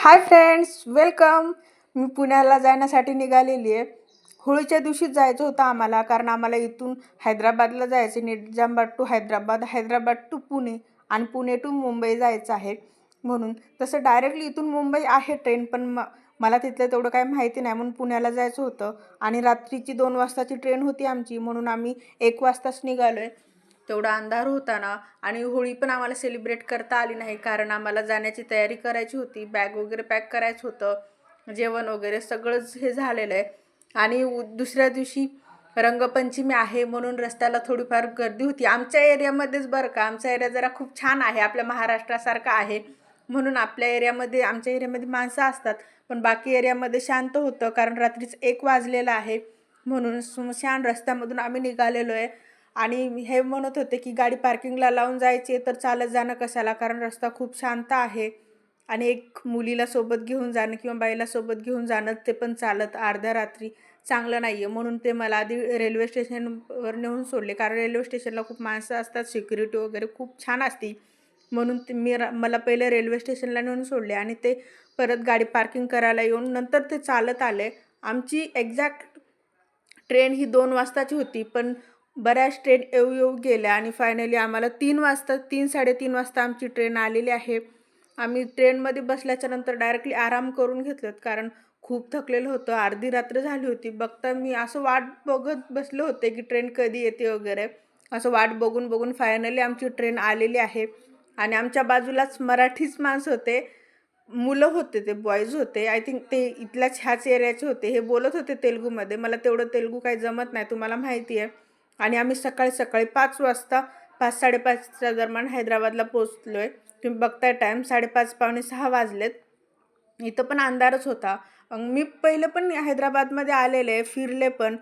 Hi friends, welcome. मी पुण्याला जाण्यासाठी निघालेली आहे. होळीच्या दिवशीच जायचं होतं आम्हाला, कारण आम्हाला इथून हैदराबादला जायचं. निजामाबाद टू हैदराबाद, हैदराबाद टू पुणे आणि पुणे टू मुंबई जायचं आहे. म्हणून तसं डायरेक्टली इथून मुंबई आहे ट्रेन, पण मला तिथलं तेवढं काही माहिती नाही, म्हणून पुण्याला जायचं होतं. आणि रात्रीची 2 वाजताची ट्रेन होती आमची, म्हणून आम्ही 1 वाजताच निघालो आहे. तेवढा अंधार होता ना, आणि होळी पण आम्हाला सेलिब्रेट करता आली नाही, कारण आम्हाला जाण्याची तयारी करायची होती. बॅग वगैरे पॅक करायचं होतं, जेवण वगैरे सगळंच हे झालेलं आहे. आणि दुसऱ्या दिवशी रंगपंचमी आहे, म्हणून रस्त्याला थोडीफार गर्दी होती आमच्या एरियामध्येच. बरं का, आमचा एरिया जरा खूप छान आहे, आपल्या महाराष्ट्रासारखा आहे. म्हणून आपल्या एरियामध्ये, आमच्या एरियामध्ये माणसं असतात, पण बाकी एरियामध्ये शांत होतं, कारण रात्रीच 1 वाजलेला आहे. म्हणून सुमशान रस्त्यामधून आम्ही निघालेलो आहे. आणि हे म्हणत होते की गाडी पार्किंगला लावून जायची, तर चालत जाणं कशाला, कारण रस्ता खूप शांत आहे. आणि एक मुलीला सोबत घेऊन जाणं किंवा बाईला सोबत घेऊन जाणं, ते पण चालत अर्ध्या रात्री, चांगलं नाही आहे. म्हणून ते मला आधी रेल्वे स्टेशनवर नेऊन सोडले, कारण रेल्वे स्टेशनला खूप माणसं असतात, सिक्युरिटी वगैरे खूप छान असते. म्हणून ते मला पहिले रेल्वे स्टेशनला नेऊन सोडले, आणि ते परत गाडी पार्किंग करायला येऊन नंतर ते चालत आले. आमची एक्झॅक्ट ट्रेन ही 2 वाजताची होती, पण बऱ्याच ट्रेन येऊ येऊ गेल्या, आणि फायनली आम्हाला 3 वाजता, 3-3:30 वाजता आमची ट्रेन आलेली आहे. आम्ही ट्रेनमध्ये बसल्याच्या नंतर डायरेक्टली आराम करून घेतलं, कारण खूप थकलेलं होतं. अर्धी रात्र झाली होती. बघता मी असं वाट बघत बसले होते की ट्रेन कधी येते वगैरे. असं वाट बघून बघून फायनली आमची ट्रेन आलेली आहे. आणि आमच्या बाजूलाच मराठीच माणसं होते, मुलं होते, ते बॉईज होते. आय थिंक ते इथल्याच ह्याच एरियाचे होते. हे बोलत होते तेलुगूमध्ये. मला तेवढं तेलुगू काही जमत नाही, तुम्हाला माहिती आहे. आणि आम्ही सकाळी सकाळी 5 वाजता, 5-5:30च्या दरम्यान हैदराबादला पोचलो आहे. तुम्ही बघताय टाईम, 5:30 पावणे 6 वाजलेत. इथं पण अंधारच होता. मी पहिलं पण हैदराबादमध्ये आलेले, फिरले पण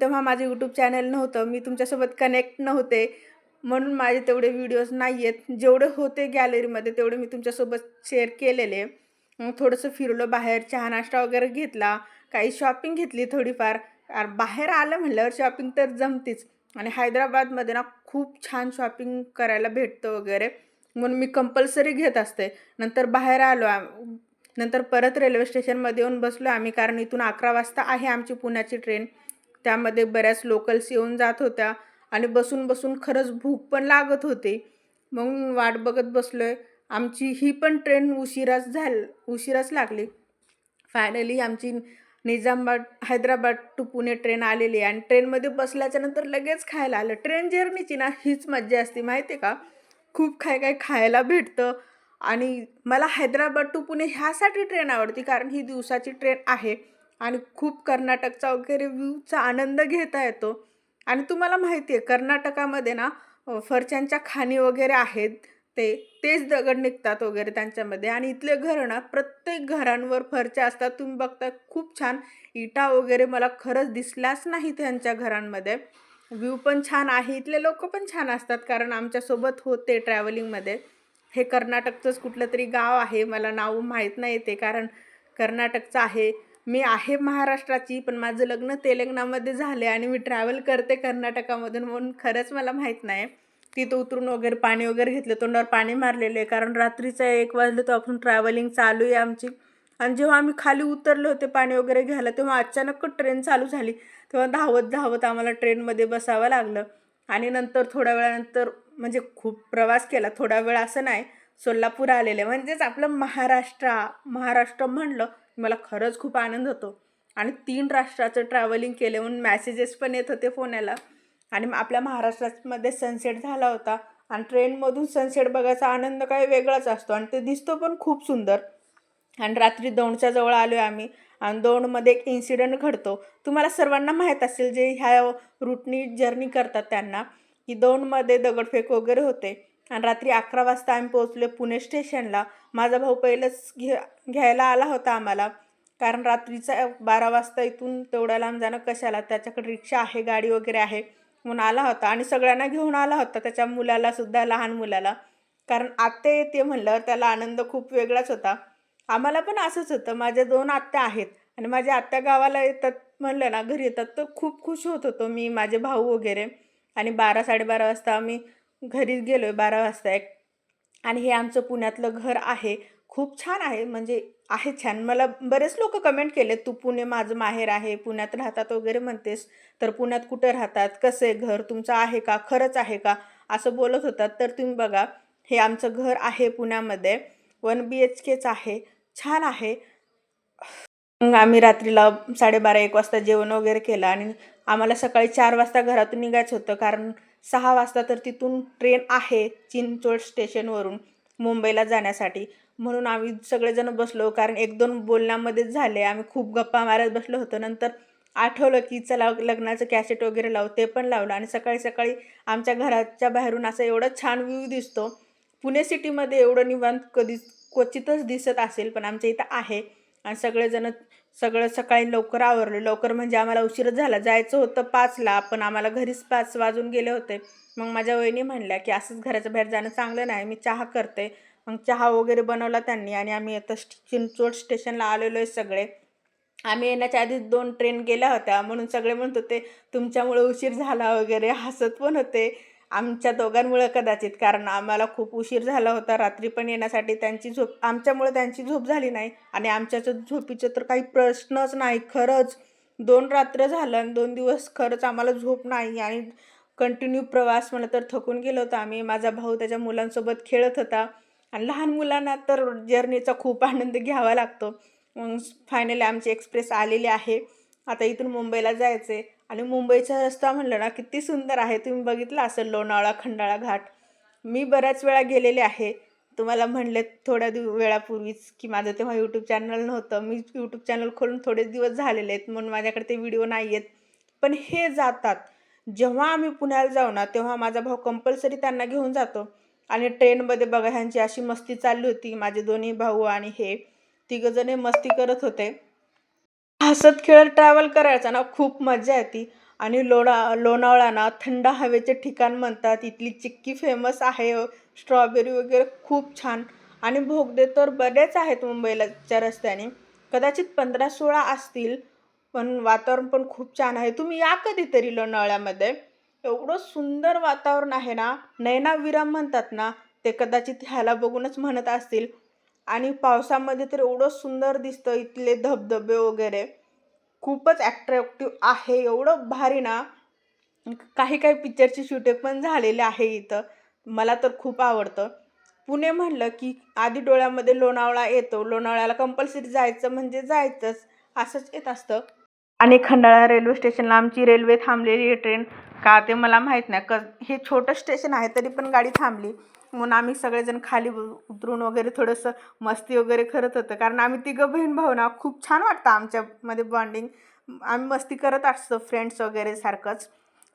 तेव्हा माझं यूट्यूब चॅनल नव्हतं. मी तुमच्यासोबत कनेक्ट नव्हते, म्हणून माझे तेवढे व्हिडिओज नाही आहेत. जेवढे होते गॅलरीमध्ये तेवढे मी तुमच्यासोबत शेअर केलेले. मग थोडंसं फिरलो बाहेर, चहा नाश्ता वगैरे घेतला, काही शॉपिंग घेतली थोडीफार. बाहेर आलं म्हटल्यावर शॉपिंग तर जमतीच. आणि हैदराबादमध्ये ना खूप छान शॉपिंग करायला भेटतं वगैरे, म्हणून मी कंपल्सरी घेत असते. नंतर बाहेर आलो, नंतर परत रेल्वे स्टेशनमध्ये येऊन बसलो आम्ही, कारण इथून 11 वाजता आहे आमची पुण्याची ट्रेन. त्यामध्ये बऱ्याच लोकल्स येऊन जात होत्या, आणि बसून बसून खरंच भूक पण लागत होती. मग वाट बघत बसलो आहे. आमची ही पण ट्रेन उशिराच लागली. फायनली आमची निजामाबाद हैदराबाद टू पुणे ट्रेन आलेली आहे, आणि ट्रेनमध्ये बसल्याच्या नंतर लगेच खायला आलं. ट्रेन जर्नीची ना हीच मज्जा असते, माहिती आहे का. खूप काय खायला भेटतं. आणि मला हैदराबाद टू पुणे ह्यासाठी ट्रेन आवडते, कारण ही दिवसाची ट्रेन आहे, आणि खूप कर्नाटकचा वगैरे व्ह्यूचा आनंद घेता येतो. आणि तुम्हाला माहिती आहे, कर्नाटकामध्ये ना फरच्यांच्या खाणी वगैरे आहेत. तेच दगड निघतात वगैरे त्यांच्यामध्ये. आणि इथले घरं ना, प्रत्येक घरांवर फरच्या असतात. तुम्ही बघता खूप छान इटा वगैरे मला खरंच दिसलाच नाही त्यांच्या घरांमध्ये. व्ह्यू पण छान आहे, इथले लोक पण छान असतात, कारण आमच्यासोबत होते ट्रॅव्हलिंगमध्ये. हे कर्नाटकचंच कुठलं तरी गाव आहे, मला नाव माहीत नाही ते, कारण कर्नाटकचं आहे. मी आहे महाराष्ट्राची, पण माझं लग्न तेलंगणामध्ये झाले, आणि मी ट्रॅव्हल करते कर्नाटकामधून, म्हणून खरंच मला माहीत नाही. तिथं उतरून वगैरे पाणी वगैरे घेतलं, तोंडावर पाणी मारलेलं आहे, कारण रात्रीचं 1 वाजलं तर आपण ट्रॅव्हलिंग चालू आहे आमची. आणि जेव्हा आम्ही खाली उतरले होते पाणी वगैरे घ्यायला, तेव्हा अचानक ट्रेन चालू झाली. तेव्हा धावत धावत आम्हाला ट्रेनमध्ये बसावं लागलं. आणि नंतर थोड्या वेळानंतर, म्हणजे खूप प्रवास केला, थोडा वेळ असं नाही, सोलापूर आलेले, म्हणजेच आपलं महाराष्ट्र म्हणलं मला खरंच खूप आनंद होतो. आणि 3 राष्ट्राचं ट्रॅव्हलिंग केले, म्हणून मॅसेजेस पण येत होते फोनला. आणि आपल्या महाराष्ट्रामध्ये सनसेट झाला होता, आणि ट्रेनमधून सनसेट बघायचा आनंद काही वेगळाच असतो, आणि ते दिसतो पण खूप सुंदर. आणि रात्री दौंडच्या जवळ आलो आहे आम्ही, आणि दौंडमध्ये एक इन्सिडेंट घडतो. तुम्हाला सर्वांना माहीत असेल, जे ह्या रूटनी जर्नी करतात त्यांना, की दौंडमध्ये दगडफेक वगैरे होते. आणि रात्री 11 वाजता आम्ही पोहोचलो पुणे स्टेशनला. माझा भाऊ पहिलंच घ्यायला आला होता आम्हाला, कारण रात्रीचा 12 वाजता इथून तेवढ्या लांब जाणं कशाला, त्याच्याकडे रिक्षा आहे, गाडी वगैरे आहे, म्हणून आला होता. आणि सगळ्यांना घेऊन आला होता, त्याच्या मुलालासुद्धा, लहान मुलाला, कारण आत्या येते म्हणल्यावर त्याला आनंद खूप वेगळाच होता. आम्हाला पण असंच होतं. माझ्या 2 आत्या आहेत, आणि माझ्या आत्या गावाला येतात म्हणलं ना, घरी येतात, तर खूप खुश होत होतो मी, माझे भाऊ वगैरे. आणि 12-12:30 वाजता आम्ही घरी गेलो आहे, 12 वाजता एक. आणि हे आमचं पुण्यातलं घर आहे. खूप छान आहे, म्हणजे आहे छान. मला बरेच लोकं कमेंट केले, "तू पुणे माझं माहेर आहे, पुण्यात राहतात वगैरे म्हणतेस, तर पुण्यात कुठे राहतात? कसं आहे घर? तुमचं आहे का? खरंच आहे का?" असं बोलत होतात. तर तुम्ही बघा, हे आमचं घर आहे पुण्यामध्ये. 1 BHKच आहे. छान आहे. मग आम्ही रात्रीला 12:30-1 वाजता जेवण वगैरे केलं आणि आम्हाला सकाळी 4 वाजता घरातून निघायचं होतं. कारण 6 वाजता तर तिथून ट्रेन आहे चिंचवड स्टेशनवरून मुंबईला जाण्यासाठी. म्हणून आम्ही सगळेजण बसलो, कारण 1-2 बोलण्यामध्येच झाले. आम्ही खूप गप्पा मारत बसलो होतो. नंतर आठवलं, की चला लग्नाचं कॅसेट वगैरे लावू. ते पण लावलं आणि सकाळी-सकाळी आमच्या घराच्या बाहेरून असं एवढं छान व्ह्यू दिसतो. पुणे सिटीमध्ये एवढं निवांत कधीच क्वचितच दिसत असेल, पण आमच्या इथं आहे. आणि सगळं सकाळी लवकर आवरलं. लवकर म्हणजे आम्हाला उशीरच झाला. जायचं होतं 5ला, पण आम्हाला घरीच 5 वाजून गेले होते. मग माझ्या वहिनी म्हणल्या, की "असंच घराच्या बाहेर जाणं चांगलं नाही. मी चहा करते." मग चहा वगैरे बनवला त्यांनी आणि आम्ही आता चिंचवड स्टेशनला आलेलो आहे सगळे. आम्ही येण्याच्या आधीच 2 ट्रेन गेल्या होत्या, म्हणून सगळे म्हणत होते, "तुमच्यामुळे उशीर झाला" वगैरे हसत पण होते. आमच्या दोघांमुळे कदाचित, कारण आम्हाला खूप उशीर झाला होता रात्री पण येण्यासाठी. आमच्यामुळे त्यांची झोप झाली नाही आणि आमच्या झोपीचा तर काही प्रश्नच नाही. खरंच 2 रात्र झालं आणि 2 दिवस खरंच आम्हाला झोप नाही आणि कंटिन्यू प्रवास म्हणलं तर थकून गेलो होतो आम्ही. माझा भाऊ त्याच्या मुलांसोबत खेळत होता आणि लहान मुलांना तर जर्नीचा खूप आनंद घ्यावा लागतो. मग फायनली आमची एक्सप्रेस आलेली आहे. आता इथून मुंबईला जायचं आहे आणि मुंबईचा रस्ता म्हणलं ना किती सुंदर आहे. तुम्ही बघितला असेल लोणावळा, खंडाळा घाट. मी बऱ्याच वेळा गेलेले आहे. तुम्हाला म्हणले थोड्या वेळापूर्वीच, की माझं तेव्हा यूट्यूब चॅनल नव्हतं. मी यूट्यूब चॅनल खोलून थोडेच दिवस झालेले आहेत, म्हणून माझ्याकडे ते व्हिडिओ नाही आहेत. पण हे जातात. जेव्हा आम्ही पुण्याला जाऊ ना, तेव्हा माझा भाऊ कंपल्सरी त्यांना घेऊन जातो आणि ट्रेनमध्ये बघा ह्यांची अशी मस्ती चालली होती. माझे दोन्ही भाऊ आणि हे तिघंजण मस्ती करत होते. हसत खेळत ट्रॅव्हल करायचा ना खूप मजा येते आणि लोणावळा ना थंड हवेचे ठिकाण म्हणतात. इथली चिक्की फेमस आहे. स्ट्रॉबेरी वगैरे खूप छान आणि भोगदे तर बरेच आहेत मुंबईलाच्या रस्त्याने. कदाचित 15-16 असतील, पण वातावरण पण खूप छान आहे. तुम्ही या कधीतरी लोणावळ्यामध्ये. एवढं सुंदर वातावरण आहे ना, नयनाविराम म्हणतात ना, ते कदाचित ह्याला बघूनच म्हणत असतील. आणि पावसामध्ये तर एवढं सुंदर दिसतं इथले धबधबे वगैरे. खूपच अट्रॅक्टिव्ह आहे. एवढं भारी ना, काही पिक्चरची शूटिंग पण झालेली आहे इथं. मला तर खूप आवडतं. पुणे म्हणलं की आधी डोळ्यामध्ये लोणावळा येतो. लोणावळ्याला कंपल्सरी जायचं म्हणजे जायचंच, असंच येत असतं. आणि खंडाळा रेल्वे स्टेशनला आमची रेल्वे थांबलेली आहे ट्रेन. का ते मला माहीत नाही. हे छोटं स्टेशन आहे तरी पण गाडी थांबली. म्हणून आम्ही सगळेजण खाली उतरून वगैरे थोडंसं मस्ती वगैरे करत होतो. कारण आम्ही तिघं बहीण-भाऊ ना, खूप छान वाटतं आमच्यामध्ये बॉन्डिंग. आम्ही मस्ती करत असतो फ्रेंड्स वगैरे सारखंच.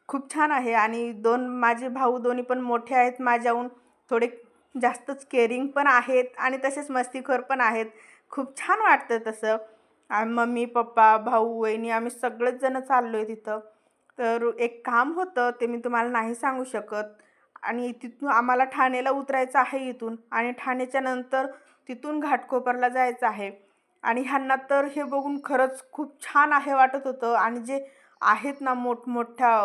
खूप छान आहे आणि माझे भाऊ दोन्ही पण मोठे आहेत माझ्याहून. थोडे जास्तच केअरिंग पण आहेत आणि तसेच मस्तीखोर पण आहेत. खूप छान वाटतं तसं. मम्मी, पप्पा, भाऊ, वहिनी आम्ही सगळेच जण चाललो आहे तिथं. तर एक काम होतं ते मी तुम्हाला नाही सांगू शकत आणि तिथून आम्हाला ठाणेला उतरायचं आहे इथून आणि ठाणेच्या नंतर तिथून घाटकोपरला जायचं आहे आणि ह्यांना तर हे बघून खरंच खूप छान आहे वाटत होतं आणि जे आहेत ना मोठमोठ्या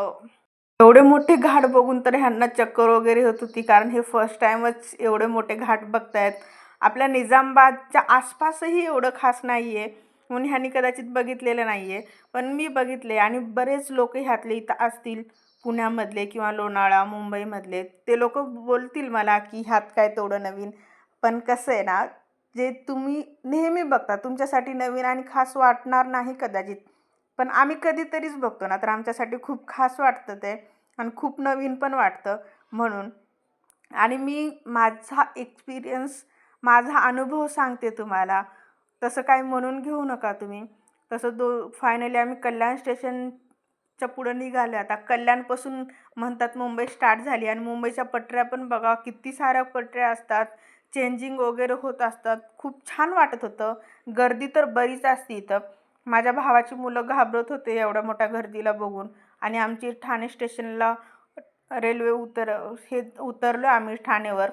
एवढे मोठे घाट बघून तर ह्यांना चक्कर वगैरे होत होती, कारण हे फर्स्ट टाईमच एवढे मोठे घाट बघतायत. आपल्या निजामाबादच्या आसपासही एवढं खास नाही आहे, म्हणून ह्यांनी कदाचित बघितलेलं नाही आहे. पण मी बघितले आणि बरेच लोक ह्यातले इथं असतील पुण्यामधले किंवा लोणावळा, मुंबईमधले. ते लोकं बोलतील मला, की ह्यात काय तेवढं नवीन. पण कसं आहे ना, जे तुम्ही नेहमी बघता तुमच्यासाठी नवीन आणि खास वाटणार नाही कदाचित. पण आम्ही कधीतरीच बघतो ना, तर आमच्यासाठी खूप खास वाटतं ते आणि खूप नवीन पण वाटतं म्हणून. आणि मी माझा एक्सपिरियन्स, माझा अनुभव सांगते तुम्हाला. तसं काही म्हणून घेऊ नका तुम्ही. तसं फायनली आम्ही कल्याण स्टेशनच्या पुढं निघालो. आता कल्याणपासून म्हणतात मुंबई स्टार्ट झाली आणि मुंबईच्या पटऱ्या पण बघा किती साऱ्या पटऱ्या असतात. चेंजिंग वगैरे होत असतात. खूप छान वाटत होतं. गर्दी तर बरीच असते इथं. माझ्या भावाची मुलं घाबरत होते एवढ्या मोठ्या गर्दीला बघून आणि आमची ठाणे स्टेशनला रेल्वे उतरलो आम्ही ठाणेवर.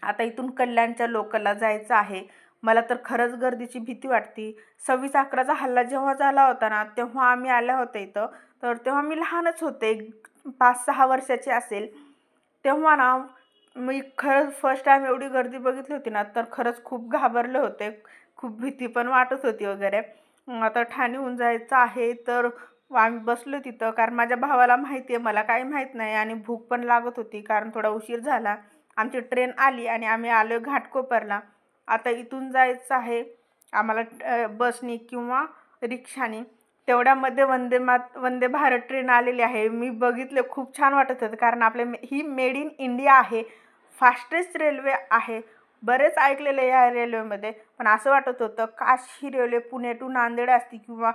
आता इथून कल्याणच्या लोकलला जायचं आहे. मला तर खरंच गर्दीची भीती वाटते. 26/11चा हल्ला जेव्हा झाला होता ना, तेव्हा आम्ही आल्या होत्या इथं. तर तेव्हा मी लहानच होते, 5-6 वर्षाची असेल. तेव्हा ना मी खरंच फर्स्ट टाईम एवढी गर्दी बघितली होती ना, तर खरंच खूप घाबरले होते. खूप भीती पण वाटत होती वगैरे. आता ठाण्याहून जायचं आहे, तर आम्ही बसलो तिथं, कारण माझ्या भावाला माहिती आहे, मला काही माहीत नाही आणि भूक पण लागत होती, कारण थोडा उशीर झाला. आमची ट्रेन आली आणि आम्ही आलो घाटकोपरला. आता इथून जायचं आहे आम्हाला बसनी किंवा रिक्षानी. तेवढ्यामध्ये वंदे भारत ट्रेन आलेली आहे. मी बघितले, खूप छान वाटत होतं, कारण ही मेड इन इंडिया आहे. फास्टेस्ट रेल्वे आहे. बरेच ऐकलेलं आहे या रेल्वेमध्ये, पण असं वाटत होतं काश ही रेल्वे पुणे टू नांदेड असती किंवा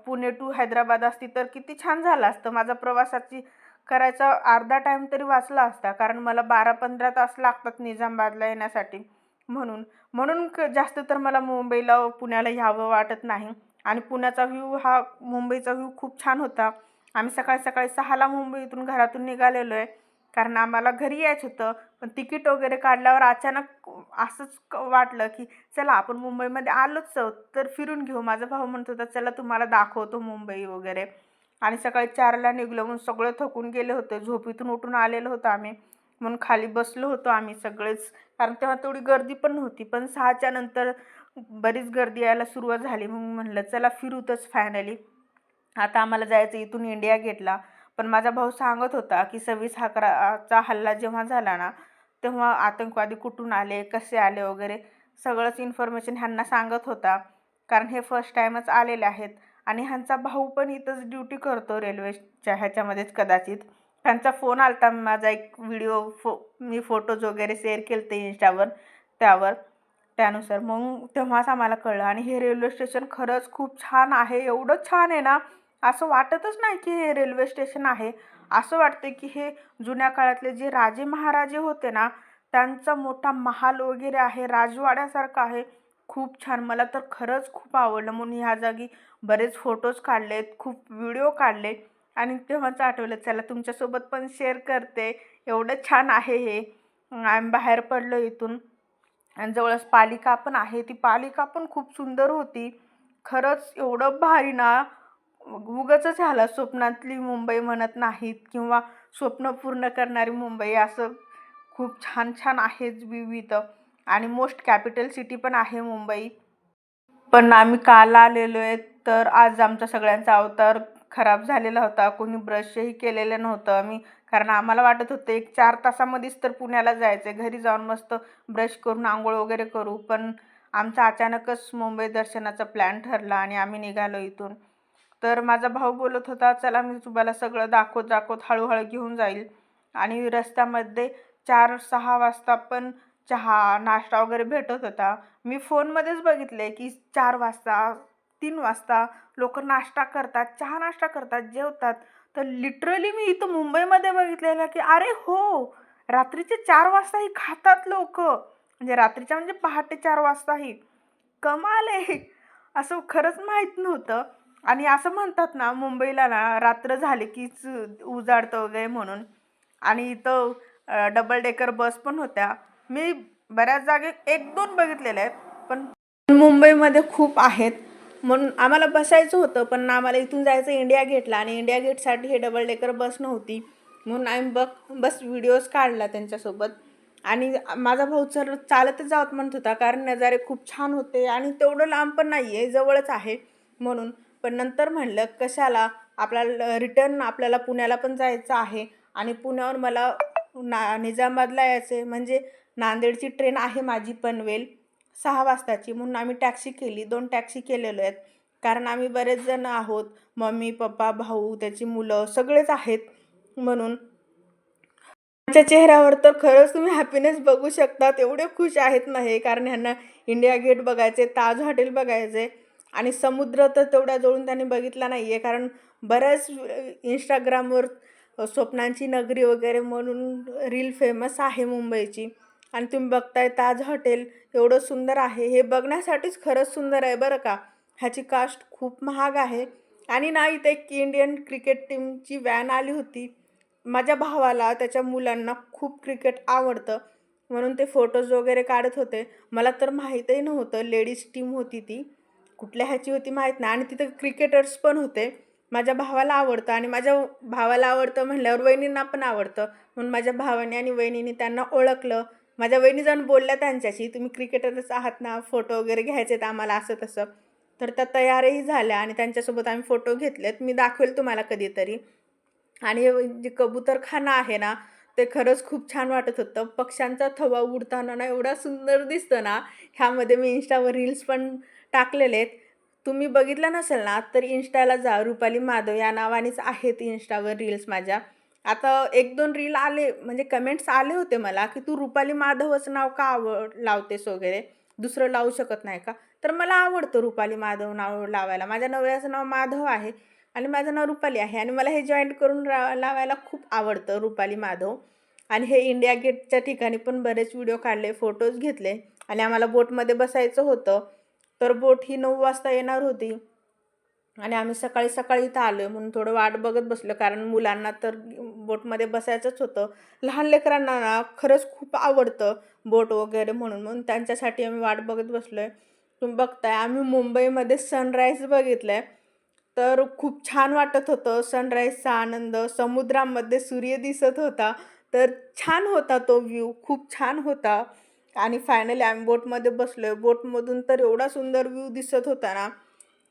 पुणे टू हैदराबाद असती तर किती छान झालं असतं. माझा प्रवासाची करायचा अर्धा टाईम तरी वाचला असता, कारण मला 12-15 तास लागतात निजामाबादला येण्यासाठी. म्हणून म्हणून जास्त तर मला मुंबईला पुण्याला यावं वाटत नाही. आणि पुण्याचा मुंबईचा व्ह्यू खूप छान होता. आम्ही सकाळी सकाळी 6ला मुंबईतून घरातून निघालेलो आहे, कारण आम्हाला घरी यायचं होतं. पण तिकीट वगैरे काढल्यावर अचानक असंच वाटलं की चला आपण मुंबईमध्ये आलोच आहोत, तर फिरून घेऊ. माझा भाऊ म्हणत होता चला तुम्हाला दाखवतो मुंबई वगैरे. आणि सकाळी 4ला निघलो, म्हणून सगळे थकून गेले होते. झोपेतून उठून आलेलो होतो आम्ही, म्हणून खाली बसलो होतो आम्ही सगळेच, कारण तेव्हा तेवढी गर्दी पण नव्हती. पण 6च्या नंतर बरीच गर्दी यायला सुरुवात झाली. मग म्हणलं चला फिरूतच फायनली. आता आम्हाला जायचं इथून इंडिया गेटला. पण माझा भाऊ सांगत होता की 26/11चा हल्ला जेव्हा झाला ना, तेव्हा आतंकवादी कुठून आले, कसे आले वगैरे सगळंच इन्फॉर्मेशन ह्यांना सांगत होता, कारण हे फर्स्ट टाईमच आलेले आहेत. आणि ह्यांचा भाऊ पण इथंच ड्युटी करतो रेल्वेच्या ह्याच्यामध्येच कदाचित. त्यांचा फोन आलता, माझा एक मी फोटोज वगैरे शेअर केले ते इंस्टावर, त्यानुसार मग तेव्हाच आम्हाला कळलं. आणि हे रेल्वे स्टेशन खरंच खूप छान आहे. एवढं छान आहे ना, असं वाटतच नाही की हे रेल्वे स्टेशन आहे. असं वाटतं की हे जुन्या काळातले जे राजे महाराजे होते ना, त्यांचा मोठा महाल वगैरे आहे, राजवाड्यासारखं आहे. खूप छान. मला तर खरंच खूप आवडलं, म्हणून ह्या जागी बरेच फोटोज काढलेत, खूप व्हिडिओ काढले. आणि तेव्हाच आठवलं चला तुमच्यासोबत पण शेअर करते. एवढं छान आहे हे. आम्ही बाहेर पडलो इथून आणि जवळच पालिका पण आहे. ती पालिका पण खूप सुंदर होती. खरंच एवढं भारी ना, उगाचच ह्याला स्वप्नातली मुंबई म्हणत नाहीत किंवा स्वप्न पूर्ण करणारी मुंबई, असं खूप छान छान आहे विविध. आणि मोस्ट कॅपिटल सिटी पण आहे मुंबई. पण आम्ही काल आलेलो आहे, तर आज आमचा सगळ्यांचा अवतार खराब झालेला होता. कोणी ब्रशही केलेलं नव्हतं आम्ही, कारण आम्हाला वाटत होतं 1-4 तासामध्येच तर पुण्याला जायचं आहे. घरी जाऊन मस्त ब्रश करून आंघोळ वगैरे करू. पण आमचा अचानकच मुंबई दर्शनाचा प्लॅन ठरला आणि आम्ही निघालो इथून. तर माझा भाऊ बोलत होता चला मी तुम्हाला सगळं दाखवत हळूहळू घेऊन जाईल. आणि रस्त्यामध्ये 4-6 वाजता पण चहा नाश्ता वगैरे भेटत होता. मी फोनमध्येच बघितले की 4 वाजता, 3 वाजता लोक नाश्ता करतात, चहा नाश्ता करतात, जेवतात. तर लिटरली मी इथं मुंबईमध्ये बघितलेलं की अरे हो, रात्रीचे 4 वाजताही खातात लोक, म्हणजे रात्रीच्या म्हणजे पहाटे 4 वाजताही. कमाल आहे. असं खरंच माहीत नव्हतं. आणि असं म्हणतात ना मुंबईला ना रात्र झाली कीच उजाडतं वगैरे म्हणून. आणि इथं डबल डेकर बस पण होत्या. मी बऱ्याच जागे 1-2 बघितलेल्या आहेत, पण मुंबईमध्ये खूप आहेत. म्हणून आम्हाला बसायचं होतं, पण आम्हाला इथून जायचं इंडिया गेटला आणि इंडिया गेटसाठी हे डबल डेकर बस नव्हती. म्हणून आम्ही बस व्हिडिओज काढला त्यांच्यासोबत. आणि माझा भाऊ चालतच जावत म्हणत होता, कारण नजारे खूप छान होते आणि तेवढं लांब पण नाही आहे, जवळच आहे म्हणून. पण नंतर म्हणलं कशाला, आपल्याला रिटर्न आपल्याला पुण्याला पण जायचं आहे आणि पुण्यावर मला निजामाबादला यायचं आहे. म्हणजे नांदेडची ट्रेन आहे माझी पनवेल 6 वाजताची. म्हणून आम्ही टॅक्सी केली, 2 टॅक्सी केलेलो आहेत, कारण आम्ही बरेच जण आहोत. मम्मी पप्पा भाऊ त्याची मुलं सगळेच आहेत. म्हणून त्यांच्या चेहऱ्यावर तर खरंच तुम्ही हॅपीनेस बघू शकता. एवढे खुश आहेत ना हे, कारण ह्यांना इंडिया गेट बघायचे, ताज हॉटेल बघायचे. आणि समुद्र तर तेवढ्या जवळून त्यांनी बघितला नाही आहे, कारण बऱ्याच इंस्टाग्रामवर स्वप्नांची नगरी वगैरे म्हणून रील फेमस आहे मुंबईची. आणि तुम्ही बघताय ताज हॉटेल एवढं सुंदर आहे. हे बघण्यासाठीच खरंच सुंदर आहे बरं का. ह्याची कास्ट खूप महाग आहे. आणि ना इथे एक इंडियन क्रिकेट टीमची व्हॅन आली होती. माझ्या भावाला त्याच्या मुलांना खूप क्रिकेट आवडतं, म्हणून ते फोटोज वगैरे काढत होते. मला तर माहीतही नव्हतं लेडीज टीम होती ती, कुठल्या ह्याची होती माहीत नाही. आणि तिथे क्रिकेटर्स पण होते. माझ्या भावाला आवडतं आणि माझ्या भावाला आवडतं म्हणल्यावर वहिनींना पण आवडतं. म्हणून माझ्या भावाने आणि वहिनींनी त्यांना ओळखलं. माझ्या वहिनी जाऊन बोलल्या त्यांच्याशी, "तुम्ही क्रिकेटरच आहात ना, फोटो वगैरे घ्यायचे आहेत आम्हाला," असं तसं. तर त्या तयारही झाल्या आणि त्यांच्यासोबत आम्ही फोटो घेतलेत. मी दाखवेल तुम्हाला कधीतरी. आणि हे जे कबूतरखाना आहे ना, ते खरंच खूप छान वाटत होतं. पक्ष्यांचा थवा उडताना ना एवढा सुंदर दिसतं ना, ह्यामध्ये मी Instaवर रील्स पण टाकलेले आहेत. तुम्ही बघितलं नसेल ना, तर Instaला जा. रुपाली माधव या नावानेच आहेत Instaवर रील्स माझ्या. आता 1-2 रील आले म्हणजे कमेंट्स आले होते मला, की "तू रुपाली माधवच नाव का लावतेस वगैरे, दुसरं लावू शकत नाही का?" तर मला आवडतं रुपाली माधव नाव लावायला. माझ्या नवऱ्याचं नाव माधव आहे आणि माझं नाव रुपाली आहे आणि मला हे जॉईंट करून लावायला खूप आवडतं रुपाली माधव. आणि हे इंडिया गेटच्या ठिकाणी पण बरेच व्हिडिओ काढले, फोटोज घेतले आणि आम्हाला बोटमध्ये बसायचं होतं. तर बोट ही 9 वाजता येणार होती आणि आम्ही सकाळी इथं आलो आहे म्हणून थोडं वाट बघत बसलो, कारण मुलांना तर बोटमध्ये बसायचंच होतं. लहान लेकरांना ना खरंच खूप आवडतं बोट वगैरे म्हणून त्यांच्यासाठी आम्ही वाट बघत बसलो आहे. तुम्ही बघताय आम्ही मुंबईमध्ये सनराईज बघितलं आहे. तर खूप छान वाटत होतं. सनराईजचा आनंद, समुद्रामध्ये सूर्य दिसत होता. तर छान होता तो व्ह्यू, खूप छान होता आणि फायनली आम्ही बोटमध्ये बसलोय. बोटमधून तर एवढा सुंदर व्ह्यू दिसत होता ना,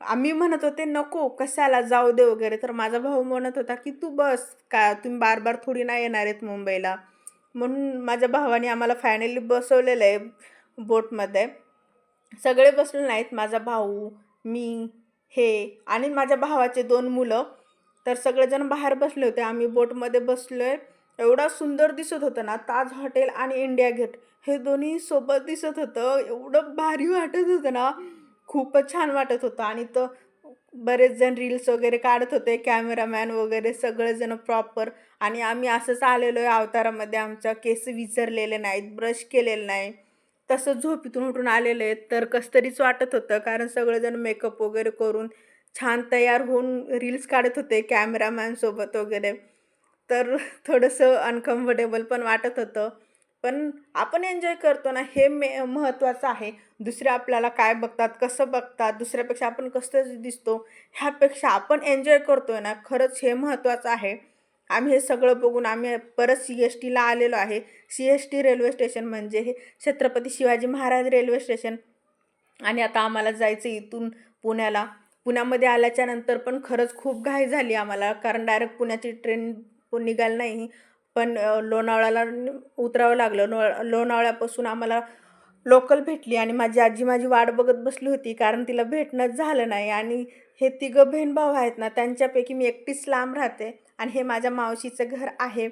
आम्ही म्हणत होते, "नको, कशाला जाऊ दे" वगैरे. तर माझा भाऊ म्हणत होता, की "तू बस, का तुम्ही बार-बार थोडी ना येणार आहेत मुंबईला." म्हणून माझ्या भावाने आम्हाला फायनली बसवलेलं आहे बोटमध्ये. सगळे बसले नाहीत. माझा भाऊ, मी, हे आणि माझ्या भावाचे 2 मुलं. तर सगळेजण बाहेर बसले होते. आम्ही बोटमध्ये बसलोय. एवढा सुंदर दिसत होतं ना, ताज हॉटेल आणि इंडिया गेट हे दोन्ही सोबत दिसत होतं. एवढं भारी वाटत होतं ना, खूपच छान वाटत होतं आणि बरेच जण रील्स वगैरे काढत होते. कॅमेरामॅन वगैरे सगळेजण प्रॉपर आणि आम्ही असंच आलेलो आहे अवतारामध्ये. आमच्या केस विचरलेले नाहीत, ब्रश केलेलं नाही. तसंच झोपेतून उठून आलेले आहेत. तर कसं तरीच वाटत होतं, कारण सगळेजण मेकअप वगैरे करून छान तयार होऊन रील्स काढत होते कॅमेरामॅनसोबत वगैरे. तर थोडंसं अनकम्फर्टेबल पण वाटत होतं. पण आपण एन्जॉय करतो ना, हे महत्त्वाचं आहे. दुसरे आपल्याला काय बघतात, कसं बघतात, दुसऱ्यापेक्षा आपण कसं दिसतो, ह्यापेक्षा आपण एन्जॉय करतोय ना, खरंच हे महत्त्वाचं आहे. आम्ही हे सगळं बघून आम्ही परत CSTला आलेलो आहे. CST रेल्वे स्टेशन म्हणजे हे छत्रपती शिवाजी महाराज रेल्वे स्टेशन. आणि आता आम्हाला जायचं इथून पुण्याला. पुण्यामध्ये आल्याच्यानंतर पण खरंच खूप घाई झाली आम्हाला, कारण डायरेक्ट पुण्याची ट्रेन निघाली नाही. पण लोणावळ्याला उतरावं लागलं. लोणावळ्यापासून आम्हाला लोकल भेटली आणि माझी आजी माझी वाट बघत बसली होती, कारण तिला भेटणंच झालं नाही. आणि हे तिघं बहीण-भाऊ आहेत ना, त्यांच्यापैकी मी एकटीच लांब राहते आणि हे माझ्या मावशीचं घर आहे.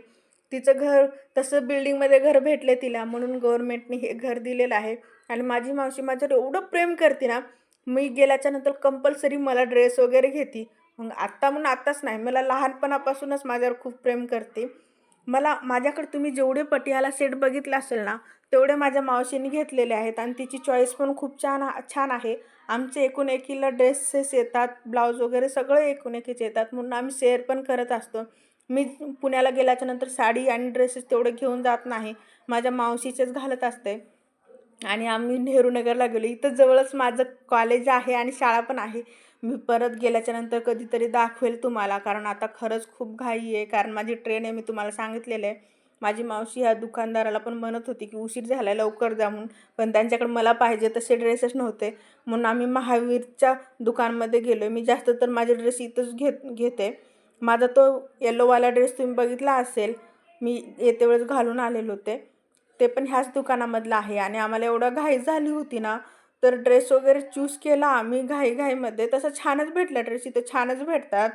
तिचं घर तसं बिल्डिंगमध्ये घर भेटले तिला, म्हणून गव्हर्नमेंटने हे घर दिलेलं आहे. आणि माझी मावशी माझ्यावर एवढं प्रेम करते ना, मी गेल्याच्यानंतर कंपल्सरी मला ड्रेस वगैरे घेते. मग आत्ता म्हणून आत्ताच नाही, मला लहानपणापासूनच माझ्यावर खूप प्रेम करते. माझ्याकडे तुम्ही जेवढे पटियाला सेट बघितला असेल ना, तेवढे माझ्या मावशीने घेतलेले आहेत आणि तिची चॉईस पण खूप छान आहे. आमचे एकूण एकीला ड्रेसेस येतात, ब्लाऊज वगैरे सगळं एकूण एकीचे येतात, म्हणून आम्ही शेअर पण करत असतो. मी पुण्याला गेल्याच्यानंतर साडी आणि ड्रेसेस तेवढे घेऊन जात नाही. माझ्या मावशीचेच घालत असते. आणि आम्ही नेहरू नगरला गेलो. इथं जवळच माझं कॉलेज आहे आणि शाळा पण आहे. मी परत गेल्याच्यानंतर कधीतरी दाखवेल तुम्हाला, कारण आता खरंच खूप घाई आहे. कारण माझी ट्रेन आहे, मी तुम्हाला सांगितलेलं आहे. माझी मावशी ह्या दुकानदाराला पण म्हणत होती, की उशीर झाला आहे, लवकर जा म्हणून. पण त्यांच्याकडे मला पाहिजे तसे ड्रेसच नव्हते. म्हणून आम्ही महावीरच्या दुकानमध्ये गेलो आहे. मी जास्त तर माझे ड्रेस इथंच घेते. माझा तो येल्लोवाला ड्रेस तुम्ही बघितला असेल, मी येते वेळेस घालून आलेले होते. ते पण ह्याच दुकानामधलं आहे आणि आम्हाला एवढं घाई झाली होती ना, तर ड्रेस वगैरे चूज केला आम्ही घाईमध्ये. तसं छानच भेटला ड्रेस, इथं छानच भेटतात.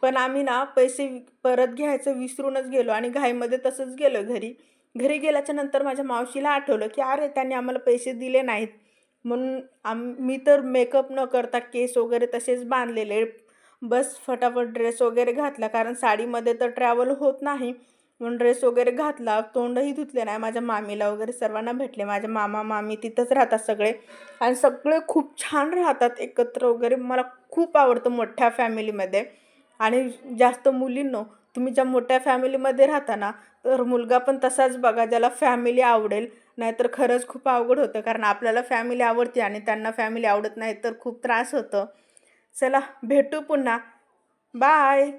पण आम्ही ना पैसे परत घ्यायचं विसरूनच गेलो आणि घाईमध्ये तसंच गेलो घरी. घरी गेल्याच्यानंतर माझ्या मावशीला आठवलं, की अरे त्यांनी आम्हाला पैसे दिले नाहीत. म्हणून मी तर मेकअप न करता केस वगैरे तसेच बांधलेले. बस फटाफट ड्रेस वगैरे घातला, कारण साडीमध्ये तर ट्रॅव्हल होत नाही. म्हणून ड्रेस वगैरे घातला, तोंडही धुतले नाही. माझ्या मामीला वगैरे सर्वांना भेटले. माझे मामा, मामी तिथंच राहतात सगळे आणि सगळे खूप छान राहतात एकत्र वगैरे. मला खूप आवडतं मोठ्या फॅमिलीमध्ये. आणि जास्त मुलींनो, तुम्ही ज्या मोठ्या फॅमिलीमध्ये राहता ना, तर मुलगा पण तसाच बघा, ज्याला फॅमिली आवडेल. नाहीतर खरंच खूप अवघड होतं, कारण आपल्याला फॅमिली आवडते आणि त्यांना फॅमिली आवडत नाही, तर खूप त्रास होतो. चला भेटू पुन्हा. बाय.